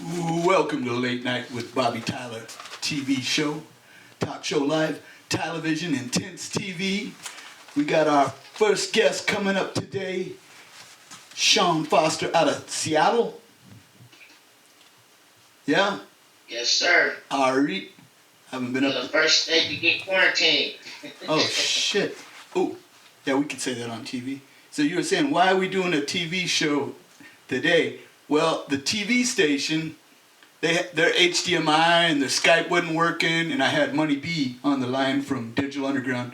Welcome to Late Night with Bobby Tyler TV show, talk show live, television, intense TV. We got our first guest coming up today, Chawyn Foster out of Seattle. Yeah? Yes, sir. Alright. Haven't been You're up. the first state to get quarantined. Oh, shit. Oh, yeah, we could say that on TV. So you were saying, why are we doing a TV show today? Well, the TV station, their HDMI and their Skype wasn't working, and I had Money B on the line from Digital Underground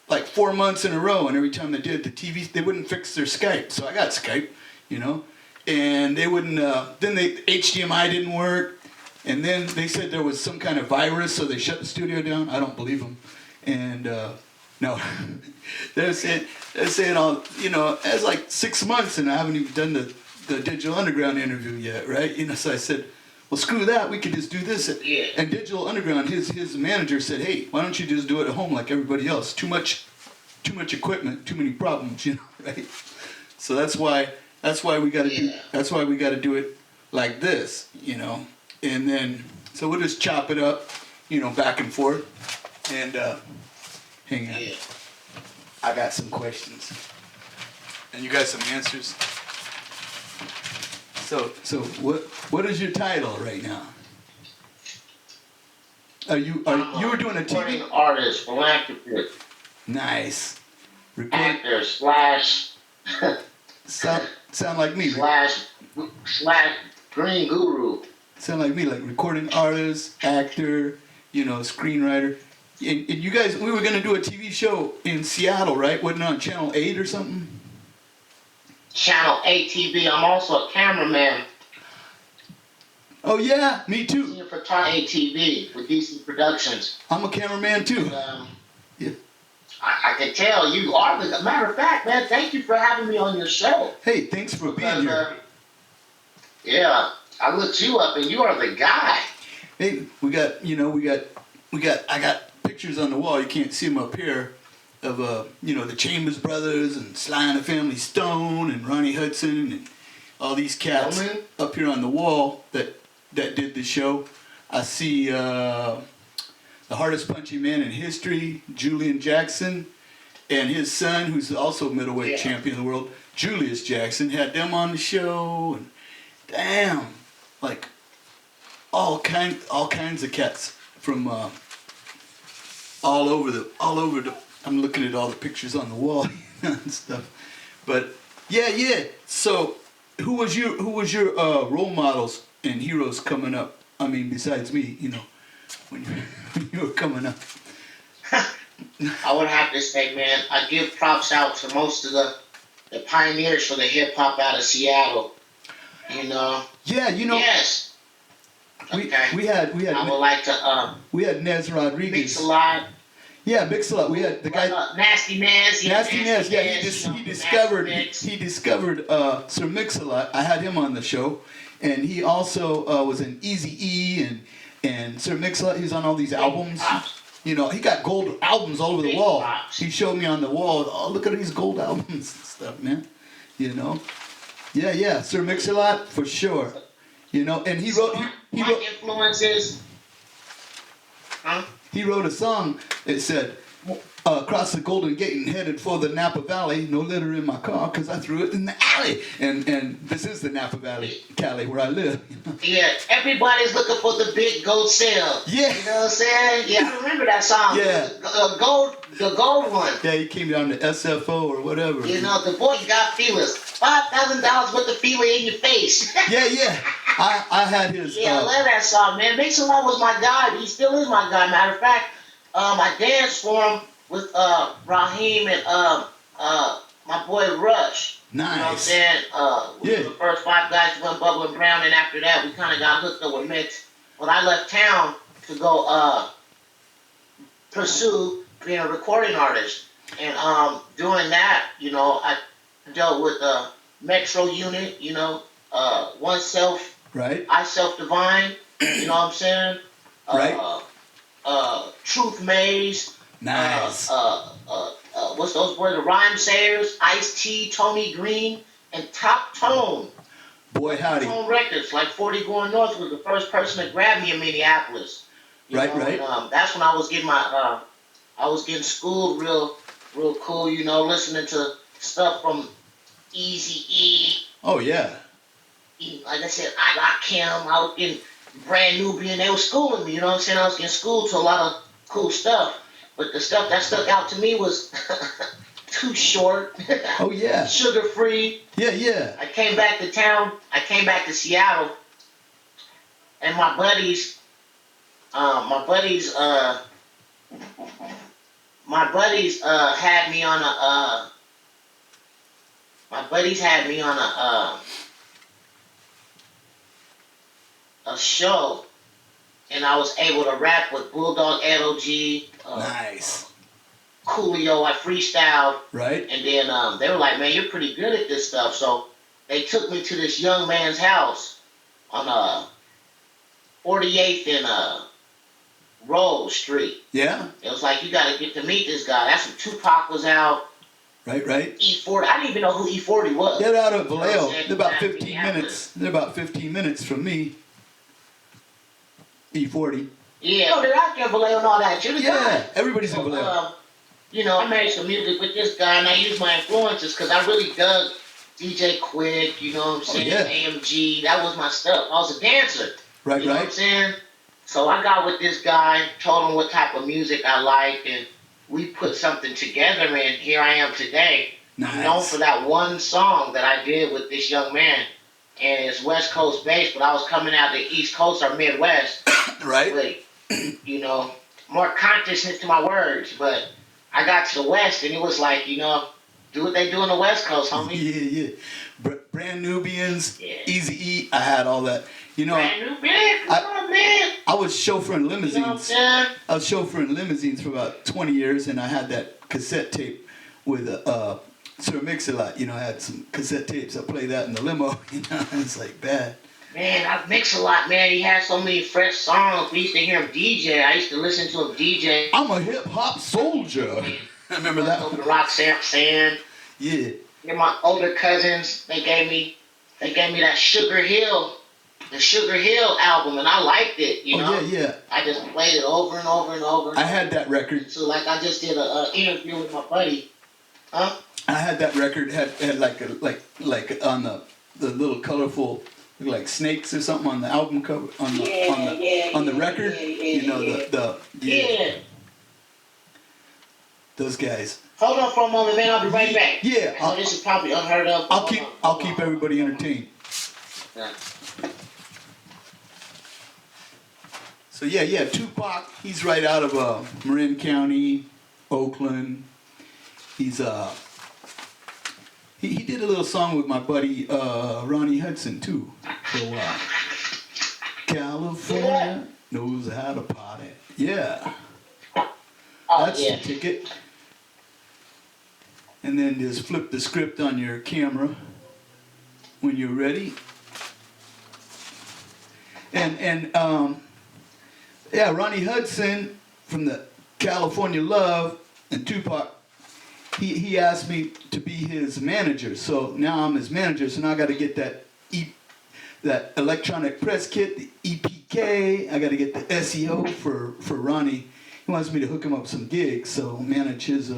like 4 months in a row, and every time they did the TV, they wouldn't fix their Skype. So I got Skype, and they wouldn't, then the HDMI didn't work, and then they said there was some kind of virus, so they shut the studio down. I don't believe them. And, no, they're saying all, it's like 6 months, and I haven't even done the Digital Underground interview yet, right? So I said, well, screw that. We could just do this. Yeah. And Digital Underground, his manager said, hey, why don't you just do it at home like everybody else? Too much equipment, too many problems, right? So that's why we got to do it like this, And then so we'll just chop it up, back and forth. And hang on. Yeah. I got some questions. And you got some answers? So what is your title right now? You were doing a recording TV? artist, philanthropist, Nice. actor slash Sound like me. slash green guru. Sound like me, like recording artist, actor, screenwriter. And you guys, we were gonna do a TV show in Seattle, right? Wasn't it on Channel 8 or something? Channel ATV. I'm also a cameraman. Oh yeah, me too. Senior photographer ATV with DC Productions. I'm a cameraman too. Yeah. I can tell you are the matter of fact, man. Thank you for having me on your show. Hey, thanks for being here. Yeah, I looked you up, and you are the guy. Hey, I got pictures on the wall. You can't see them up here of the Chambers Brothers and Sly and the Family Stone and Ronnie Hudson and all these cats up here on the wall that did the show. I see the hardest punching man in history, Julian Jackson, and his son, who's also middleweight champion of the world, Julius Jackson, had them on the show. And damn, like all kinds of cats from all over the. I'm looking at all the pictures on the wall and stuff, but yeah. So, who was your role models and heroes coming up? I mean, besides me, when you were coming up. I would have to say, man, I give props out to most of the pioneers for the hip hop out of Seattle. Yeah, Yes. Okay. We had. I would like to we had Nez Rodriguez. Mix a lot. Yeah, Mix a Lot. We had the guy. Nasty Nez. Nasty Nez. Yeah, he discovered Sir Mix-a-Lot. I had him on the show, and he also was in Eazy-E and Sir Mix-a-Lot. He was on all these albums. He got gold albums all over the wall. He showed me on the wall. Oh, look at these gold albums and stuff, man. Yeah. Sir Mix-a-Lot for sure. And he wrote. He wrote influences. Huh? He wrote a song that said, across the Golden Gate and headed for the Napa Valley, no litter in my car because I threw it in the alley. And this is the Napa Valley, Cali, where I live. Yeah, everybody's looking for the big gold sale. Yeah. You know what I'm saying? Yeah, I remember that song. Yeah. The gold one. Yeah, he came down to SFO or whatever. The boy got feelers. $5,000 worth of feeler in your face. Yeah. I had his. Yeah, I love that song, man. Mix-a-Lot was my guy. He still is my guy. Matter of fact, I danced for him with Raheem and my boy Rush. Nice. You know what I'm saying? We were the first 5 guys to win Bubba and Brown, and after that, we kind of got hooked up with Mix. When I left town to go pursue being a recording artist, and doing that, I dealt with Metro Unit, Oneself, right? I Self Divine, you know what I'm saying? Right. Truth Maze. Nice. What's those words? The Rhyme Sayers, Ice-T, Tony Green, and Top Tone. Boy, howdy. Home Records, like 40 Going North, was the first person to grab me in Minneapolis. Right. And, that's when I was getting I was getting schooled real cool. Listening to stuff from Easy E. Oh, yeah. Like I said, I got Kim. I was getting brand Nubian. They were schooling me. You know what I'm saying? I was getting schooled to a lot of cool stuff. But the stuff that stuck out to me was Too Short. Oh, yeah. Sugar Free. Yeah. I came back to town. I came back to Seattle, and my buddies had me on a show, and I was able to rap with Bulldog LOG. Nice. Coolio, I freestyled. Right. And then they were like, man, you're pretty good at this stuff. So they took me to this young man's house on 48th and Rose Street. Yeah. It was like, you got to get to meet this guy. That's when Tupac was out. Right. E40. I didn't even know who E40 was. They're out of Vallejo. They're about 15 minutes. They're about 15 minutes from me. E40. Yeah. They're out there in Vallejo and all that. Yeah. Everybody's in Vallejo. I made some music with this guy, and I used my influences because I really dug DJ Quick, you know what I'm saying? Yeah. AMG, that was my stuff. I was a dancer. Right. You know what I'm saying? So I got with this guy, told him what type of music I liked, and we put something together, and here I am today. Nice. I'm known for that one song that I did with this young man, and it's West Coast based, but I was coming out the East Coast or Midwest. Right. With, more consciousness to my words, but I got to the West, and it was like, do what they do on the West Coast, homie. Yeah. Brand Nubians, Yeah. Easy E, I had all that. Brand Nubians, come on, man. I was chauffeuring limousines. You know what I'm saying? I was chauffeuring limousines for about 20 years, and I had that cassette tape with Sir Mix-a-Lot. I had some cassette tapes. I played that in the limo. It's like bad. Man, I mix a lot, man. He had so many fresh songs. We used to hear him DJ. I used to listen to him DJ. I'm a hip-hop soldier. I remember that one. The Rock Sand. Yeah. And my older cousins, they gave me that the Sugar Hill album, and I liked it, Yeah. I just played it over and over and over. I had that record. So like I just did an interview with my buddy. Huh? I had that record, had like on the little colorful, like snakes or something on the album cover, on the record. Yeah. Those guys. Hold on for a moment, man. I'll be right back. Yeah. I know this is probably unheard of. I'll keep everybody entertained. Yeah. So yeah, Tupac. He's right out of Marin County, Oakland. He's he did a little song with my buddy Ronnie Hudson too. So California knows how to party. Yeah. That's the ticket. And then just flip the script on your camera when you're ready. And Ronnie Hudson from the California Love and Tupac, he asked me to be his manager. So now I'm his manager. So now I got to get that electronic press kit, the EPK. I got to get the SEO for Ronnie. He wants me to hook him up some gigs, so manage his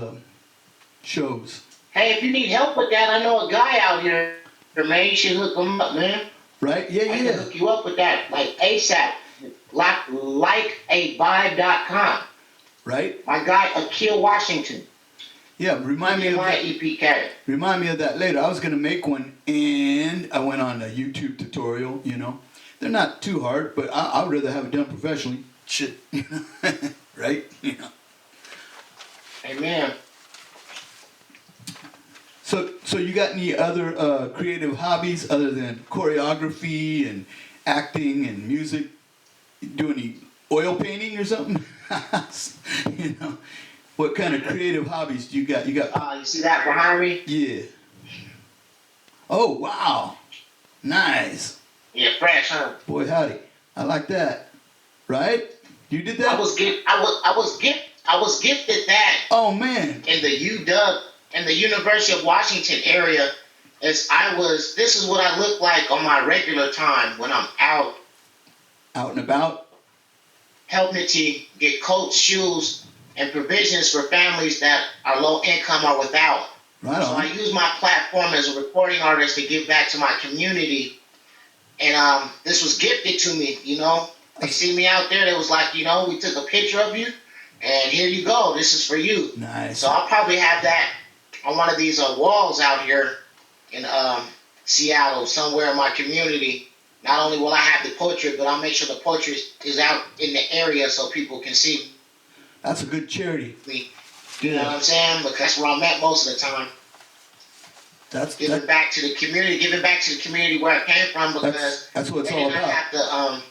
shows. Hey, if you need help with that, I know a guy out here, man. You should hook him up, man. Right? Yeah. I can hook you up with that, like ASAP. Likeavibe.com. Right? My guy, Akil Washington. Yeah, remind me of my that. EPK. Remind me of that later. I was gonna make one, and I went on a YouTube tutorial. They're not too hard, but I'd rather have it done professionally. Shit, right? Amen. So you got any other creative hobbies other than choreography and acting and music? Do any oil painting or something? What kind of creative hobbies do you got? You see that behind me? Yeah. Oh wow, nice. Yeah, fresh, huh? Boy, howdy, I like that. Right? You did that? I was gifted that. Oh man. In the UW, in the University of Washington area, This is what I look like on my regular time when I'm out Out and about. helping to get coats, shoes, and provisions for families that are low income or without. Right So I on. use my platform as a recording artist to give back to my community. And this was gifted to me, you know. They see me out there, they was like, you know, we took a picture of you, and here you go, this is for you. Nice. So I'll probably have that on one of these walls out here in Seattle, somewhere in my community. Not only will I have the portrait, but I'll make sure the portrait is out in the area so people can see That's a good charity. me. You know what I'm saying? Because that's where I'm at most of the time. That's Giving back to the community where I came from, because that's what it's they all did not about. have to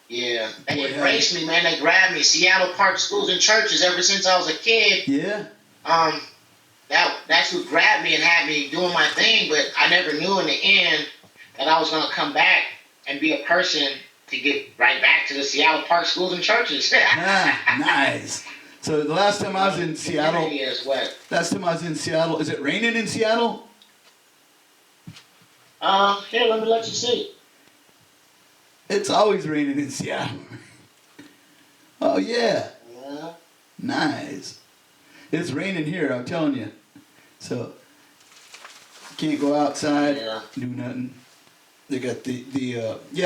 yeah, they Boy, embraced me, man. They grabbed me. Seattle Park Schools and Churches. Ever since I was a kid, Yeah. that's who grabbed me and had me doing my thing. But I never knew in the end that I was gonna come back and be a person to get right back to the Seattle Park Schools and Churches. Nice. So the last time I was in Seattle, Is what? is it raining in Seattle? Here, let me let you see. It's always raining in Seattle. Oh yeah. Yeah. Nice. It's raining here, I'm telling you. So can't go outside, do nothing. They got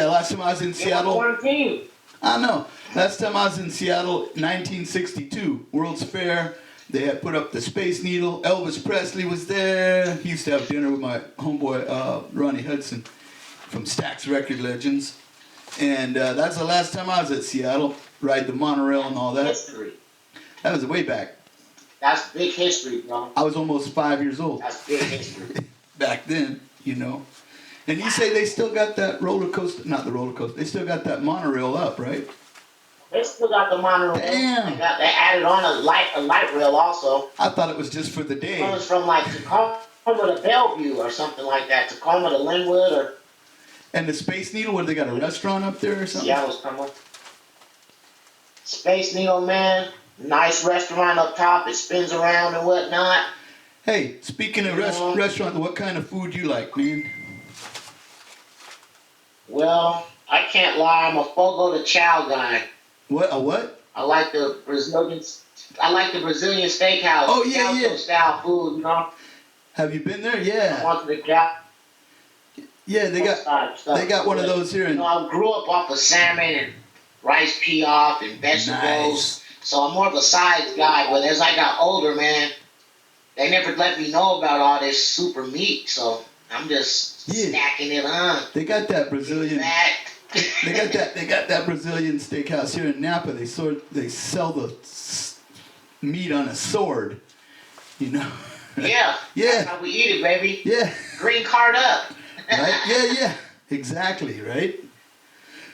last time I was in Seattle. Quarantine. I know. Last time I was in Seattle, 1962, World's Fair. They had put up the Space Needle. Elvis Presley was there. He used to have dinner with my homeboy, Ronnie Hudson from Stax Record Legends. And that's the last time I was at Seattle. Ride the monorail and all that. History. That was way back. That's big history, bro. I was almost 5 years old. That's big history. Back then, you know. And you say they still got that roller coaster, not the roller coaster, they still got that monorail up, right? They still got the monorail. Damn. They added on a light rail also. I thought it was just for the It day. goes from like Tacoma to Bellevue or something like that. Tacoma to Linwood or And the Space Needle, where they got a restaurant up there or something? Seattle's coming. Space Needle, man. Nice restaurant up top. It spins around and whatnot. Hey, speaking of restaurant, what kind of food you like, man? Well, I can't lie. I'm a fogo de chao guy. What? A what? I like the Brazilian steakhouse. Oh, yeah, Calzo yeah. style food, you know. Have you been there? I Yeah. want the gal. Yeah, they got one of those here You in. know, I grew up off of salmon and rice piaf and vegetables. Nice. So I'm more of a sides guy. But as I got older, man, they never let me know about all this super meat. So I'm just stacking it on. They got that Brazilian. That. They got that Brazilian steakhouse here in Napa. They sell the meat on a sword. You know. Yeah. Yeah. That's how we eat it, baby. Yeah. Green card up. Right? Yeah. Exactly. Right.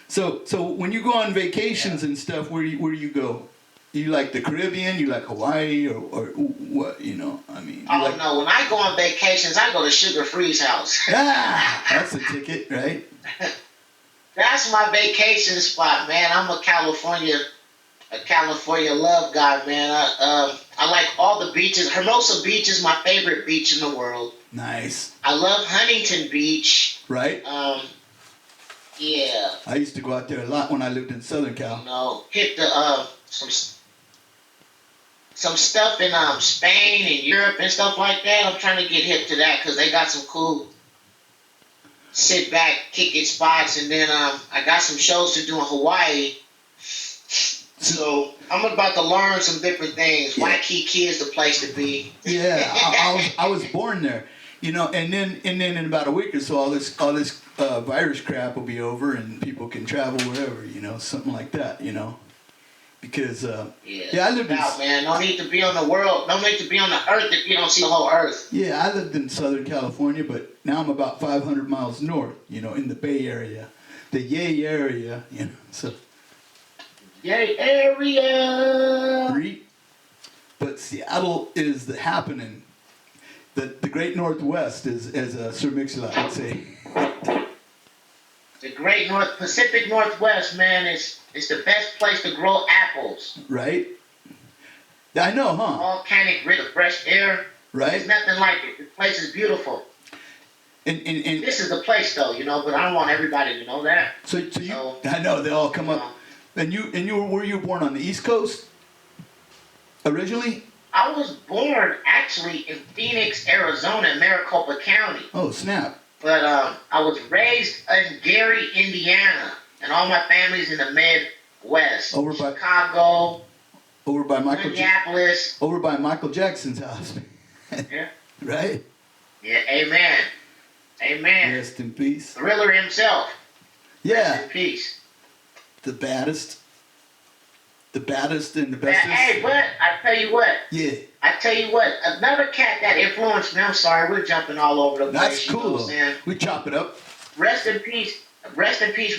So when you go on vacations and stuff, where do you go? You like the Caribbean? You like Hawaii or what? You know, I mean. Oh no! When I go on vacations, I go to Sugar Free's house. That's a ticket, right? That's my vacation spot, man. I'm a California love guy, man. I like all the beaches. Hermosa Beach is my favorite beach in the world. Nice. I love Huntington Beach. Right. Yeah. I used to go out there a lot when I lived in Southern Cal. You know, hit the some stuff in Spain and Europe and stuff like that. I'm trying to get hip to that because they got some cool sit back, kick it spots, and then I got some shows to do in Hawaii. So I'm about to learn some different things. Yeah. Waikiki is the place to be. Yeah, I was born there, you know, and then in about a week or so, all this virus crap will be over and people can travel wherever, you know, something like that, you know, because I lived man. No need to be on the world. No need to be on the earth if you don't see the whole earth. Yeah, I lived in Southern California, but now I'm about 500 miles north, you know, in the Bay Area, the Yay area, you know, so. Yay area. But Seattle is the happening. The Great Northwest, as Sir Mix-a-Lot would say. The Great Pacific Northwest, man, is the best place to grow apples. Right? I know, huh? Volcanic, rich, fresh air. Right? There's nothing like it. The place is beautiful. And This is the place, though, but I don't want everybody to know that. so I know they all come up. And were you born on the East Coast originally? I was born actually in Phoenix, Arizona, in Maricopa County. Oh snap! But I was raised in Gary, Indiana, and all my family's in the Midwest. Over by Chicago. Over by Minneapolis. Over by Michael Jackson's house. Yeah. Right? Yeah, amen. Amen. Rest in peace. Thriller himself. Yeah. Rest in peace. The baddest and the bestest. Hey, but I tell you what. Yeah. I tell you what, another cat that influenced me, I'm sorry, we're jumping all over the place. That's cool. You know what I'm saying? We chop it up. Rest in peace,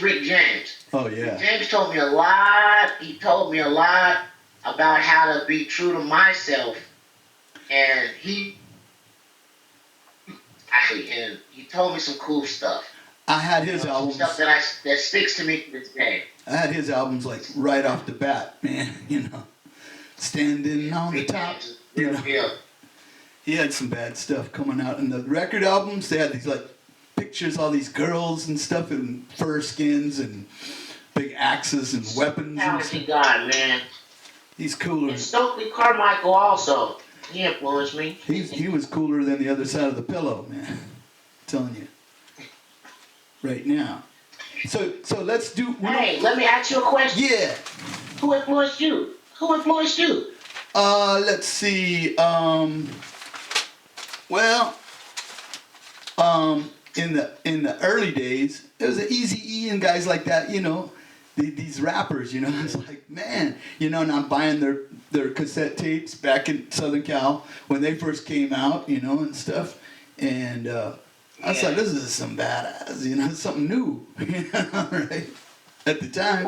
Rick James. Oh yeah. Rick James told me a lot. He told me a lot about how to be true to myself. And he told me some cool stuff. I had his albums. Stuff that sticks to me to this day. I had his albums like right off the bat, man. Standing on the top. He had some bad stuff coming out. And the record albums, they had these like pictures, all these girls and stuff in fur skins and big axes and weapons. Talented guy, man. He's cooler. And Stokely Carmichael also. He influenced me. He was cooler than the other side of the pillow, man. I'm telling you. Right now. So let's do. Hey, let me ask you a question. Yeah. Who influenced you? Let's see. In the early days, it was an Eazy-E and guys like that. These rappers. It's like, man. And I'm buying their cassette tapes back in Southern Cal when they first came out. And stuff. And I was like, this is some badass. Something new. Right? At the time.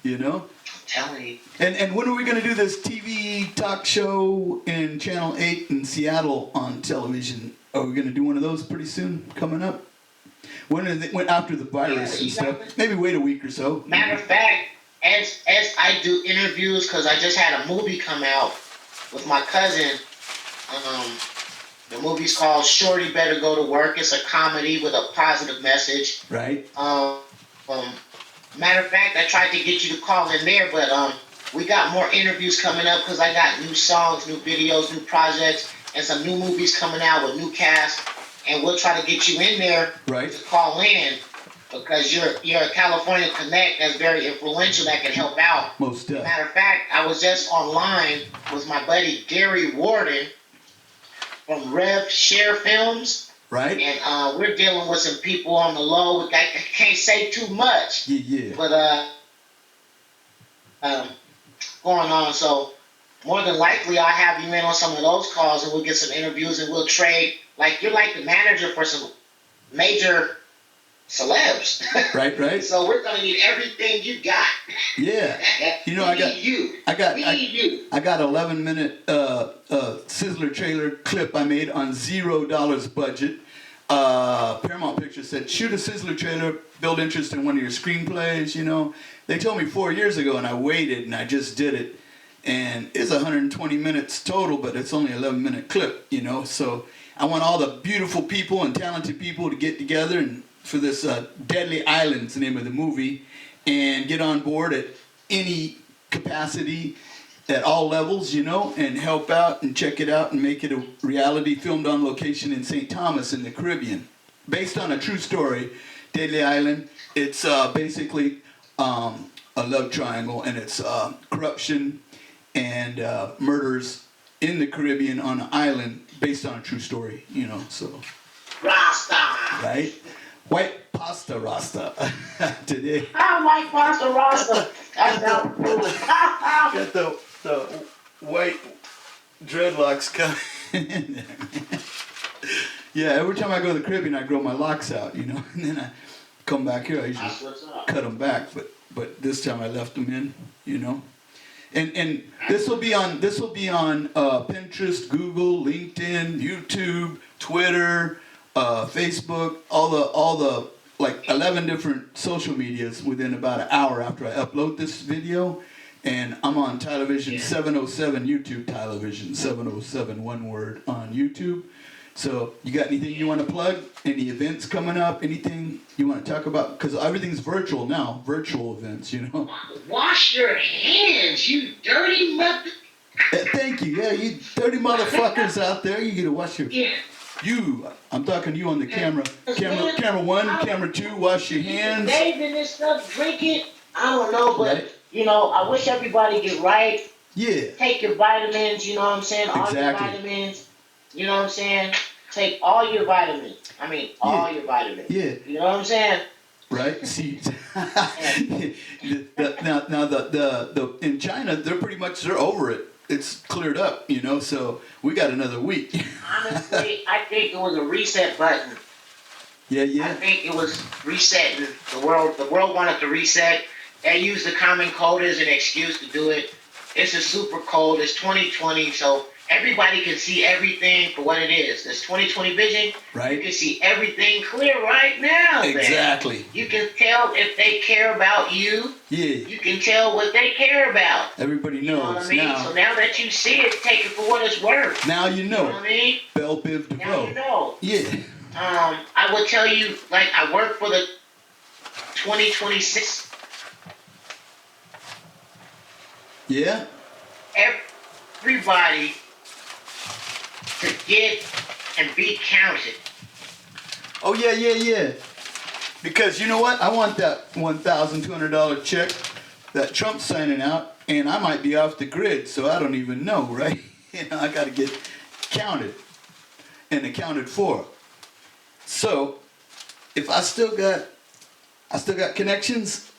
I'm telling you. And when are we going to do this TV talk show in Channel 8 in Seattle on television? Are we going to do one of those pretty soon coming up? When after the virus and stuff? Maybe wait a week or so. Matter of fact, as I do interviews, because I just had a movie come out with my cousin. The movie's called Shorty Better Go to Work. It's a comedy with a positive message. Right. Matter of fact, I tried to get you to call in there, but we got more interviews coming up because I got new songs, new videos, new projects, and some new movies coming out with new cast. And we'll try to get you in there to call in because you're a California Connect that's very influential that can help out. Most definitely. Matter of fact, I was just online with my buddy Gary Warden from Rev Share Films. Right. And we're dealing with some people on the low. I can't say too much. Yeah. But going on. So more than likely, I'll have you in on some of those calls, and we'll get some interviews, and we'll trade. Like you're like the manager for some major celebs. Right. So we're gonna need everything you got. Yeah. I got 11-minute Sizzler trailer clip I made on $0 budget. Paramount Pictures said, shoot a Sizzler trailer, build interest in one of your screenplays, They told me 4 years ago, and I waited, and I just did it. And it's 120 minutes total, but it's only an 11-minute clip, So I want all the beautiful people and talented people to get together and for this Deadly Island's the name of the movie, and get on board at any capacity at all levels, and help out and check it out and make it a reality filmed on location in St. Thomas in the Caribbean. Based on a true story, Deadly Island, it's basically a love triangle, and it's corruption and murders in the Caribbean on an island based on a true story, so. Rasta! Right? White pasta Rasta today. I like pasta Rasta. That's not cool. Got the white dreadlocks coming in there. Yeah, every time I go to the Caribbean, I grow my locks out, and then I come back here. I usually cut them back, but this time I left them in, And this will be on Pinterest, Google, LinkedIn, YouTube, Twitter, Facebook, all the like 11 different social medias within about an hour after I upload this video. And I'm on television 707 YouTube television 707 one word on YouTube. So you got anything you want to plug? Any events coming up? Anything you want to talk about? Because everything's virtual now. Virtual events, you know. Wash your hands, you dirty mother. Thank you. Yeah, you dirty motherfuckers out there. You get to wash your. Yeah. I'm talking to you on the camera. Camera one, camera two. Wash your hands. Bathing this stuff, drink it. I don't know, but Right. you know, I wish everybody get right. Yeah. Take your vitamins. You know what I'm saying? All your vitamins. You know what I'm saying? Take all your vitamins. I mean, all your vitamins. Yeah. You know what I'm saying? Right. See. now the in China they're over it. It's cleared up, you know. So we got another week. Honestly, I think it was a reset button. Yeah. I think it was resetting the world. The world wanted to reset. They used the common cold as an excuse to do it. It's a super cold. It's 2020, so everybody can see everything for what it is. This 2020 vision, Right. You can see everything clear right now. Exactly. Man. You can tell if they care about you. Yeah. You can tell what they care about. Everybody knows You know what I mean? now. So now that you see it, take it for what it's worth. Now you know. You know what I mean? Bell Biv Now DeVoe. you know. Yeah. I will tell you, like, I work for the 2026. Yeah. Everybody to get and be counted. Oh yeah. Because you know what? I want that $1,200 check that Trump's signing out, and I might be off the grid, so I don't even know, right? You know, I got to get counted and accounted for. So, if I still got connections,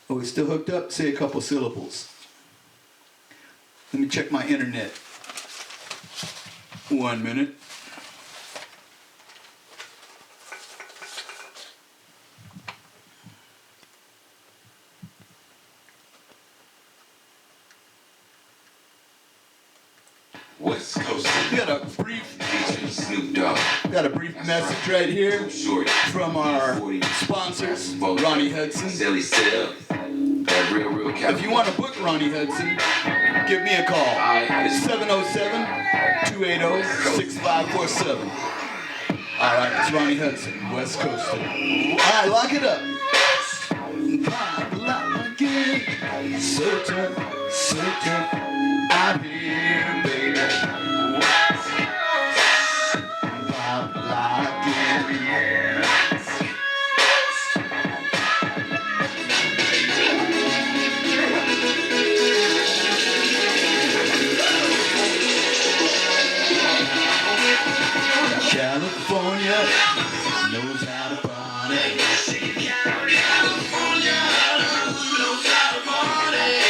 are we still hooked up? Say a couple syllables. Let me check my internet. 1 minute. West Coast. We got a brief message right here from our sponsors, Ronnie Hudson. If you want to book Ronnie Hudson, give me a call. 707-280-6547. All right, it's Ronnie Hudson, West Coaster. All right, lock it up. Lock it. Certain, out here, baby. Pop, lock it. California knows how to party.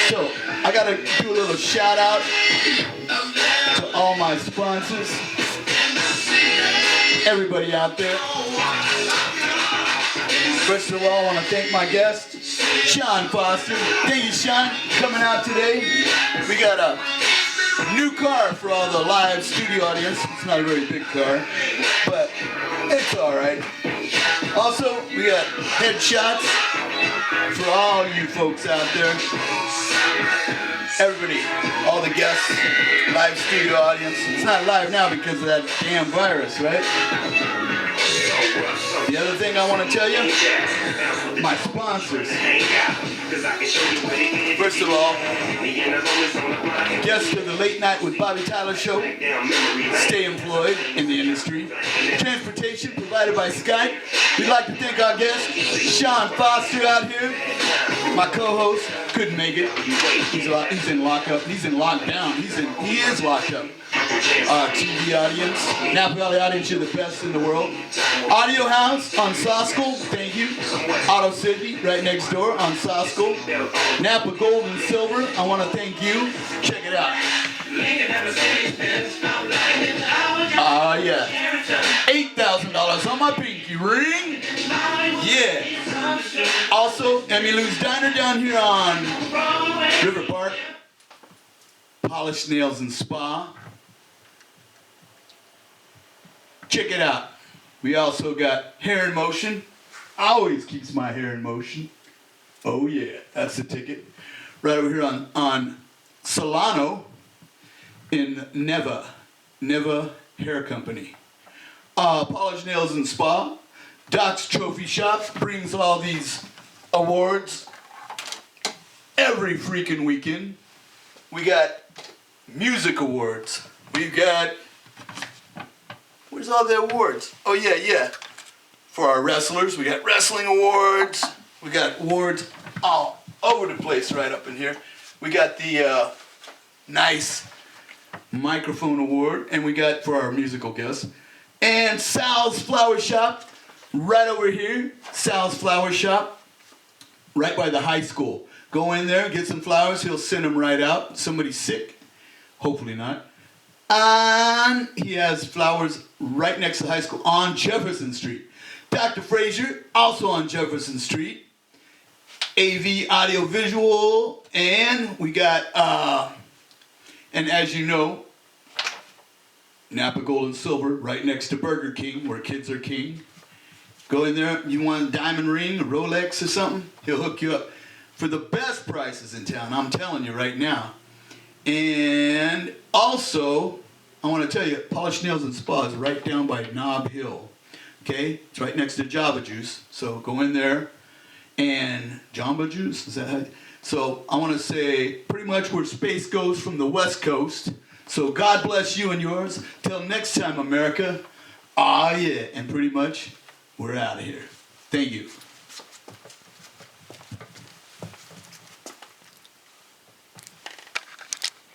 So, I gotta do a little shout out to all my sponsors. Everybody out there. First of all, I want to thank my guest, Chawyn Foster. Thank you, Sean, coming out today. We got a new car for all the live studio audience. It's not a very big car, but it's all right. Also, we got headshots for all you folks out there. Everybody, all the guests, live studio audience. It's not live now because of that damn virus, right? The other thing I want to tell you, my sponsors. First of all, guests of the Late Night with Bobby Tyler show. Stay employed in the industry. Transportation provided by Skype. We'd like to thank our guest, Chawyn Foster out here. My co-host couldn't make it. He's in lockup. He's in lockdown. He is locked up. TV audience, Napa Valley audience, you're the best in the world. Audio House on Soskel, thank you. Auto City, right next door on Soskel. Napa Gold and Silver, I want to thank you. Check it out. Yeah. $8,000 on my pinky ring. Yeah. Also, Emmylou's Diner down here on River Park. Polished Nails and Spa. Check it out. We also got Hair in Motion. Always keeps my hair in motion. Oh yeah, that's the ticket. right over here on Solano in Neva Hair Company. Polish Nails and Spa. Doc's Trophy Shop brings all these awards every freaking weekend. We got music awards. We've got, where's all the awards? Oh yeah. For our wrestlers, we got wrestling awards. We got awards all over the place right up in here. We got the nice microphone award, and we got for our musical guests. And Sal's Flower Shop, right over here. Sal's Flower Shop, right by the high school. Go in there, get some flowers. He'll send them right out. Somebody's sick. Hopefully not. And he has flowers right next to the high school on Jefferson Street. Dr. Frazier, also on Jefferson Street. AV Audio Visual. And we got, and as you know, Napa Gold and Silver, right next to Burger King, where kids are king. Go in there, you want a diamond ring, a Rolex or something, he'll hook you up for the best prices in town, I'm telling you right now. And also, I want to tell you, Polish Nails and Spa is right down by Nob Hill. Okay? It's right next to Java Juice. So go in there and Jamba Juice, is that how? So I want to say pretty much where space goes from the West Coast. So God bless you and yours. Till next time, America. Ah, yeah. And pretty much, we're out of here. Thank you.